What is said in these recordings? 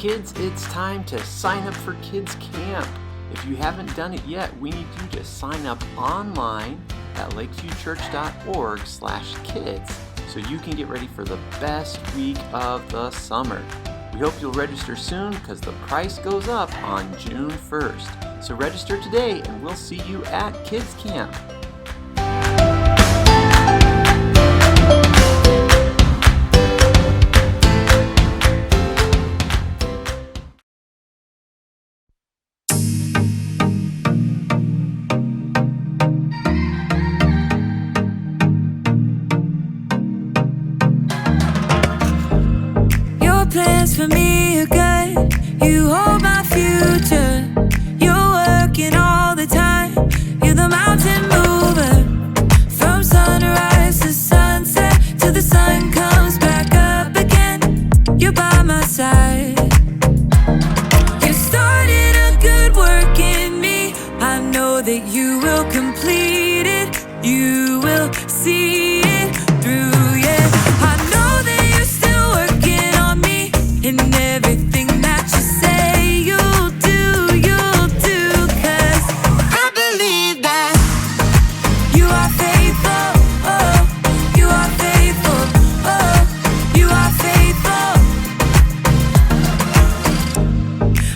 Kids, it's time to sign up for Kids Camp. If you haven't done it yet, we need you to sign up online at lakeviewchurch.org/kids so you can get ready for the best week of the summer. We hope you'll register soon because the price goes up on June 1st. So register today and we'll see you at Kids Camp. Plans for me are good. You hold my future. You're working all the time. You're the mountain mover. From sunrise to sunset till the sun comes back up again. You're by my side. You started a good work in me. I know that you will complete it. You will see it through. Yeah, I know that you're still working on me. And everything that you say you'll do, 'cause I believe that you are faithful, oh, you are faithful, oh, you are faithful.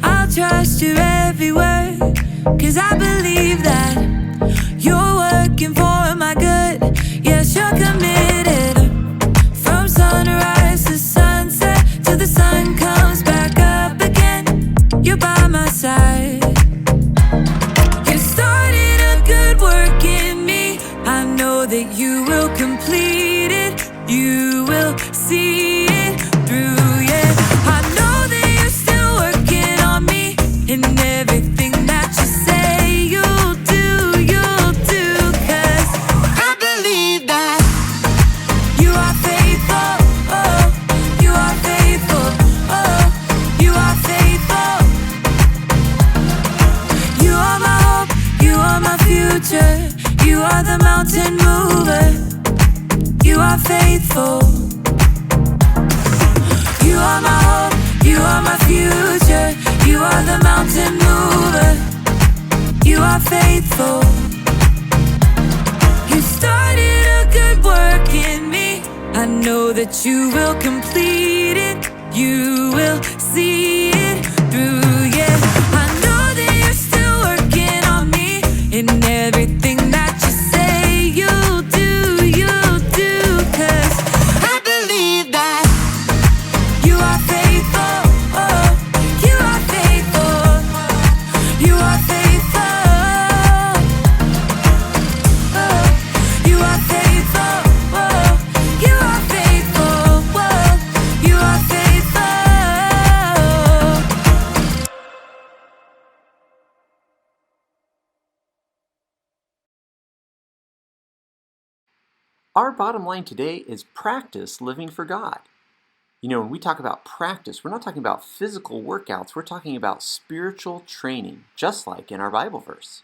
I'll trust your every word, 'cause I believe that you're working for my good. Yes, you're committed. From sunrise to sunset till the sun comes back up again. You're by my side. You started a good work in me. I know that you will complete it. You will see it through. Yeah, I know that you're still working on me. And everything that you say you'll do, 'cause I believe that you are faithful, oh, you are faithful, oh, you are faithful. You are my hope, you are my future. You are the mountain mover. You are faithful. You are my hope, you are my future. You are the mountain mover. You are faithful. You started a good work in me. I know that you will complete it. You will see it through. Yeah, I know that you're still working on me. And everything that you say you'll do, 'cause I believe that you are faithful, oh, you are faithful, you are faithful, oh, you are faithful, oh, you are faithful, oh, you are faithful. Our bottom line today is practice living for God. You know, when we talk about practice, we're not talking about physical workouts, we're talking about spiritual training, just like in our Bible verse.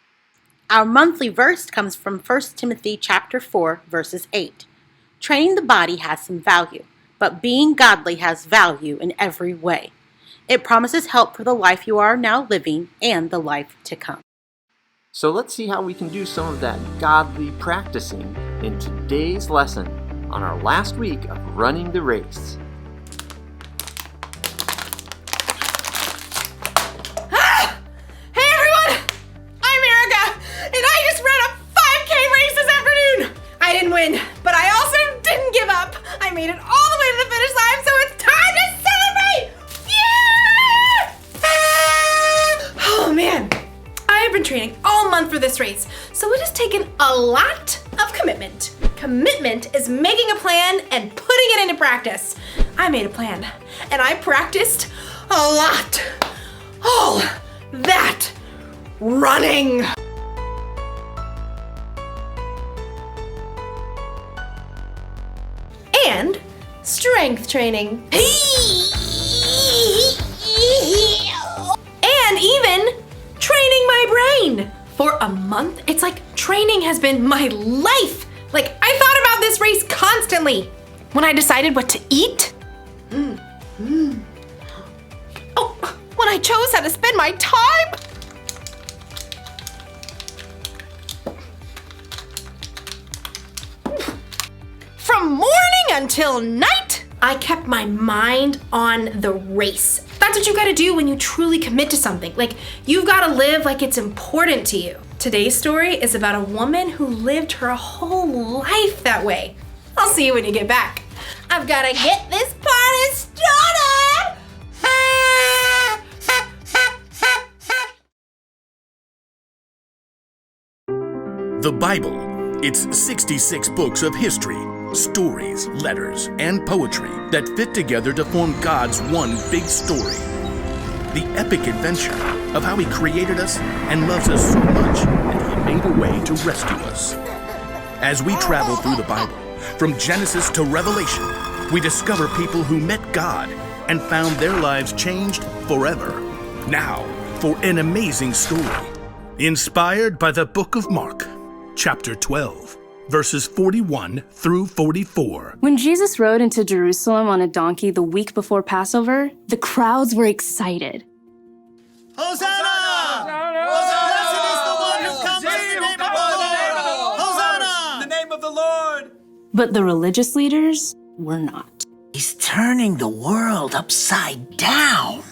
Our monthly verse comes from 1 Timothy chapter 4, verses 8. Training the body has some value, but being godly has value in every way. It promises help for the life you are now living and the life to come. So let's see how we can do some of that godly practicing in today's lesson on our last week of running the race. Hey everyone! I'm Erica, and I just ran a 5K race this afternoon! I didn't win, but I also didn't give up. I made it all the way to the finish line, so it's time to celebrate! Yeah! Oh man, I have been training all month for this race, so it has taken a lot of commitment. Commitment is making a plan and putting it into practice. I made a plan, and I practiced a lot. All that running. And strength training. And even training my brain. For a month, it's like training has been my life. Like, I thought about this race constantly. When I decided what to eat. Oh, I chose how to spend my time. From morning until night, I kept my mind on the race. That's what you gotta do when you truly commit to something. Like, you've gotta live like it's important to you. Today's story is about a woman who lived her whole life that way. I'll see you when you get back. I've gotta get this party started! The Bible. It's 66 books of history, stories, letters, and poetry that fit together to form God's one big story. The epic adventure of how He created us and loves us so much that He made a way to rescue us. As we travel through the Bible, from Genesis to Revelation, we discover people who met God and found their lives changed forever. Now, for an amazing story, inspired by the book of Mark, chapter 12, verses 41 through 44. When Jesus rode into Jerusalem on a donkey the week before Passover, the crowds were excited. Hosanna! Blessed is the one who comes in the name of the Lord! Hosanna! In the name of the Lord! But the religious leaders were not. He's turning the world upside down.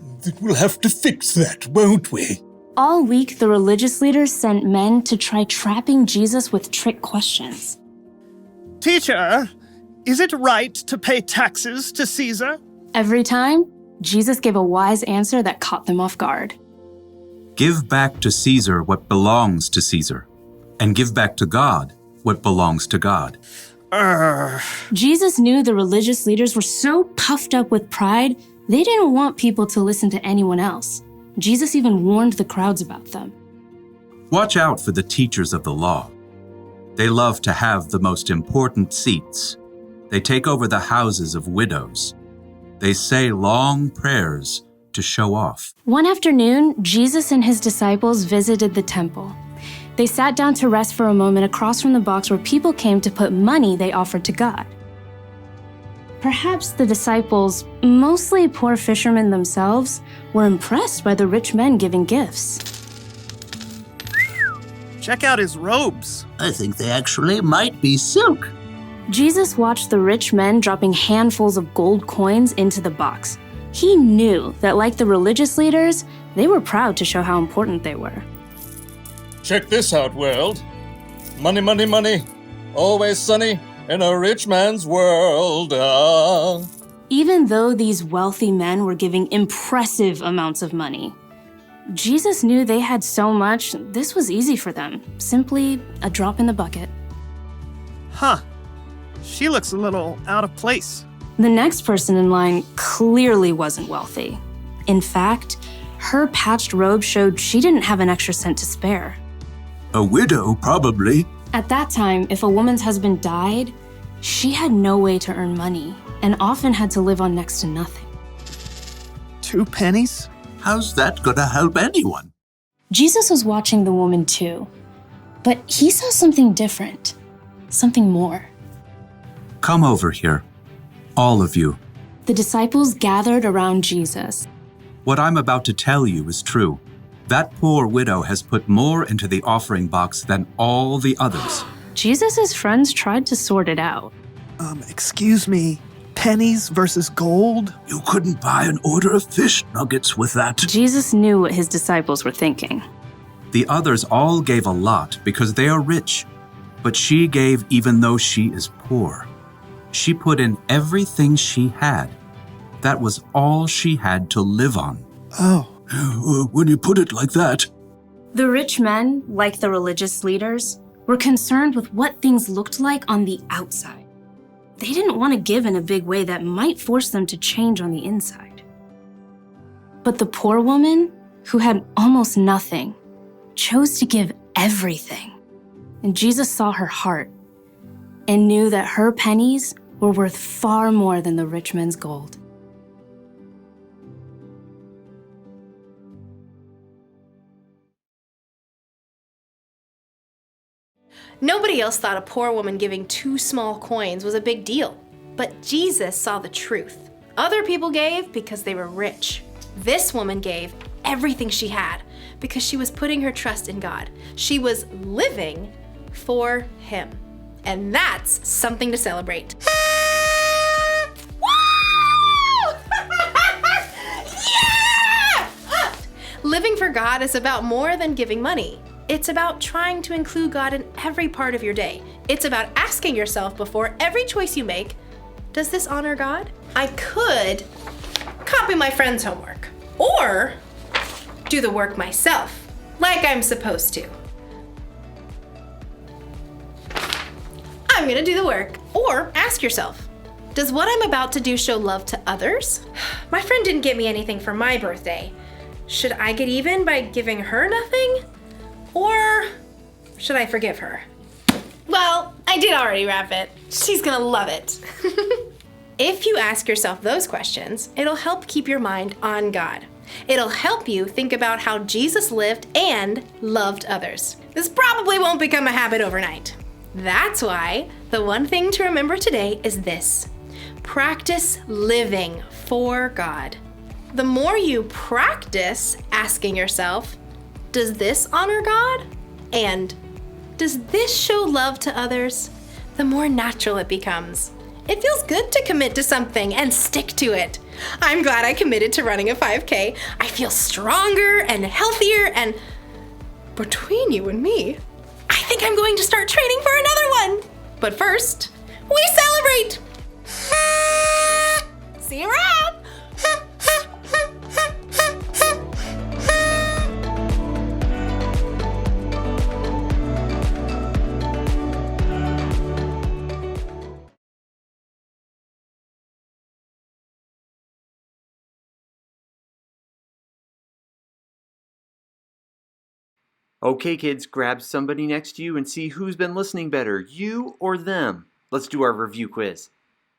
We'll have to fix that, won't we? All week, the religious leaders sent men to try trapping Jesus with trick questions. Teacher, is it right to pay taxes to Caesar? Every time, Jesus gave a wise answer that caught them off guard. Give back to Caesar what belongs to Caesar, and give back to God what belongs to God. Jesus knew the religious leaders were so puffed up with pride, they didn't want people to listen to anyone else. Jesus even warned the crowds about them. Watch out for the teachers of the law. They love to have the most important seats. They take over the houses of widows. They say long prayers to show off. One afternoon, Jesus and his disciples visited the temple. They sat down to rest for a moment across from the box where people came to put money they offered to God. Perhaps the disciples, mostly poor fishermen themselves, were impressed by the rich men giving gifts. Check out his robes. I think they actually might be silk. Jesus watched the rich men dropping handfuls of gold coins into the box. He knew that, like the religious leaders, they were proud to show how important they were. Check this out, world. Money, money, money. Always sunny in a rich man's world. Even though these wealthy men were giving impressive amounts of money, Jesus knew they had so much, this was easy for them. Simply a drop in the bucket. Huh. She looks a little out of place. The next person in line clearly wasn't wealthy. In fact, her patched robe showed she didn't have an extra cent to spare. A widow, probably. At that time, if a woman's husband died, she had no way to earn money and often had to live on next to nothing. 2 pennies? How's that gonna help anyone? Jesus was watching the woman too, but he saw something different, something more. Come over here, all of you. The disciples gathered around Jesus. What I'm about to tell you is true. That poor widow has put more into the offering box than all the others. Jesus' friends tried to sort it out. Excuse me, pennies versus gold? You couldn't buy an order of fish nuggets with that. Jesus knew what his disciples were thinking. The others all gave a lot because they are rich, but she gave even though she is poor. She put in everything she had. That was all she had to live on. Oh. When you put it like that. The rich men, like the religious leaders, were concerned with what things looked like on the outside. They didn't want to give in a big way that might force them to change on the inside. But the poor woman, who had almost nothing, chose to give everything. And Jesus saw her heart and knew that her pennies were worth far more than the rich men's gold. Nobody else thought a poor woman giving 2 small coins was a big deal. But Jesus saw the truth. Other people gave because they were rich. This woman gave everything she had because she was putting her trust in God. She was living for Him. And that's something to celebrate. Woo! Yeah! Living for God is about more than giving money. It's about trying to include God in every part of your day. It's about asking yourself before every choice you make, does this honor God? I could copy my friend's homework or do the work myself, like I'm supposed to. I'm gonna do the work. Or ask yourself, does what I'm about to do show love to others? My friend didn't get me anything for my birthday. Should I get even by giving her nothing? Or should I forgive her? Well, I did already wrap it. She's gonna love it. If you ask yourself those questions, it'll help keep your mind on God. It'll help you think about how Jesus lived and loved others. This probably won't become a habit overnight. That's why the one thing to remember today is this: practice living for God. The more you practice asking yourself, does this honor God? And does this show love to others? The more natural it becomes. It feels good to commit to something and stick to it. I'm glad I committed to running a 5K. I feel stronger and healthier, and between you and me, I think I'm going to start training for another one. But first, we celebrate! See you around! Okay, kids, grab somebody next to you and see who's been listening better, you or them. Let's do our review quiz.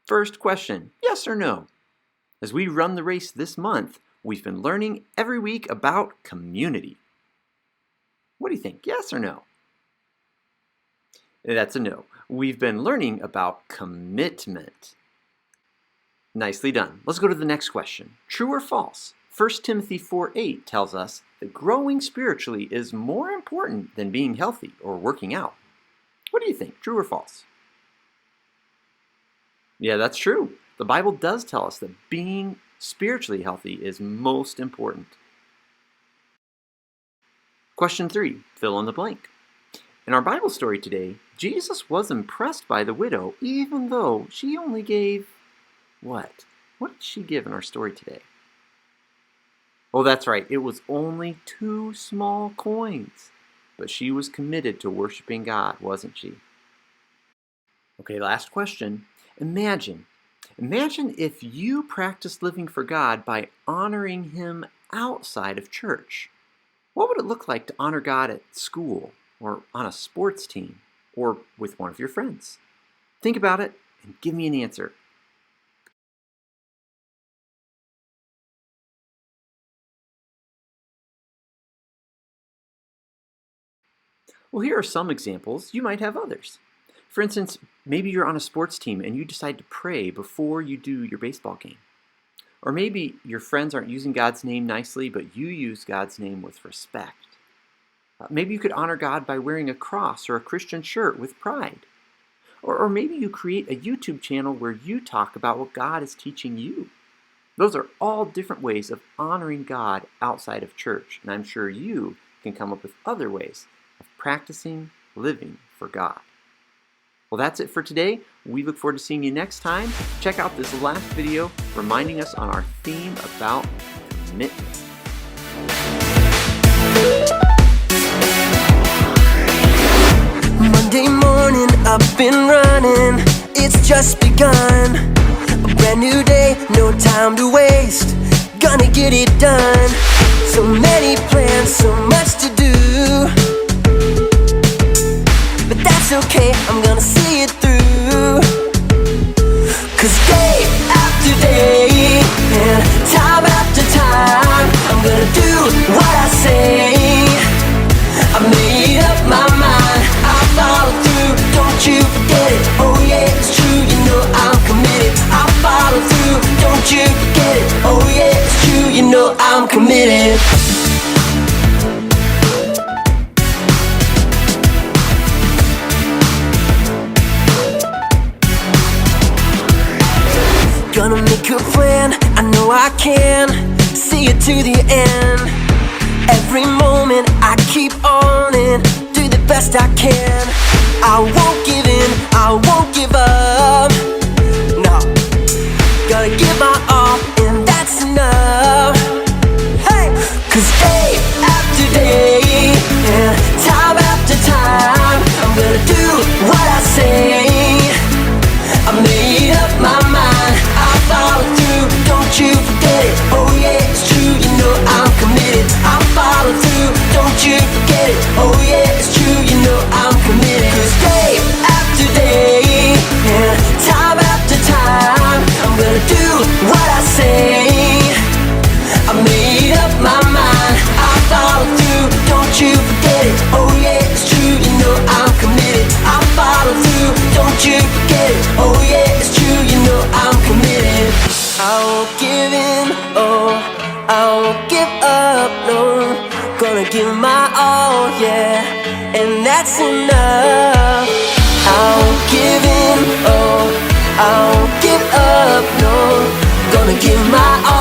First question, yes or no? As we run the race this month, we've been learning every week about community. What do you think, yes or no? That's a no. We've been learning about commitment. Nicely done. Let's go to the next question. True or false? 1 Timothy 4:8 tells us that growing spiritually is more important than being healthy or working out. What do you think, true or false? Yeah, that's true. The Bible does tell us that being spiritually healthy is most important. Question 3, fill in the blank. In our Bible story today, Jesus was impressed by the widow even though she only gave what? What did she give in our story today? Oh, that's right. It was only 2 small coins. But she was committed to worshiping God, wasn't she? Okay, last question. Imagine if you practiced living for God by honoring Him outside of church. What would it look like to honor God at school or on a sports team or with one of your friends? Think about it and give me an answer. Well, here are some examples. You might have others. For instance, maybe you're on a sports team and you decide to pray before you do your baseball game. Or maybe your friends aren't using God's name nicely, but you use God's name with respect. Maybe you could honor God by wearing a cross or a Christian shirt with pride. Or maybe you create a YouTube channel where you talk about what God is teaching you. Those are all different ways of honoring God outside of church, and I'm sure you can come up with other ways of practicing living for God. Well, that's it for today. We look forward to seeing you next time. Check out this last video reminding us on our theme about commitment. Monday morning, up and running, it's just begun. A brand new day, no time to waste, gonna get it done. So many plans, so much to do, but that's okay, I'm gonna see it through. Cause day after day, and time after time, I'm gonna do what I say. I made up my mind, I'll follow through, don't you forget it. Oh yeah, it's true, you know I'm committed. I'll follow through, don't you forget it. Oh yeah, it's true, you know I'm committed. plan, I know I can see it to the end. Every moment I keep on and do the best I can. I won't give in, I won't give up. No, gotta give my all and that's enough. Hey, 'cause day after day and time after time, I'm gonna do what I say. I made up my mind, I'll follow through, don't you forget it. Oh yeah, it's true, you know I'm committed. I'll follow through, don't you forget it. Oh yeah, it's true, you know I'm committed. 'Cause day after day and time after time, I'm gonna do what I say. I made up my mind, I'll follow through, don't you forget it. Oh yeah, it's true, you know I'm committed. I'll follow through, don't you forget it. Oh yeah, it's true, you know I'm committed. I won't give in, oh, I won't give up, no. Gonna give my all, yeah, and that's enough. I won't give in, oh, I won't give up, no. Gonna give my all.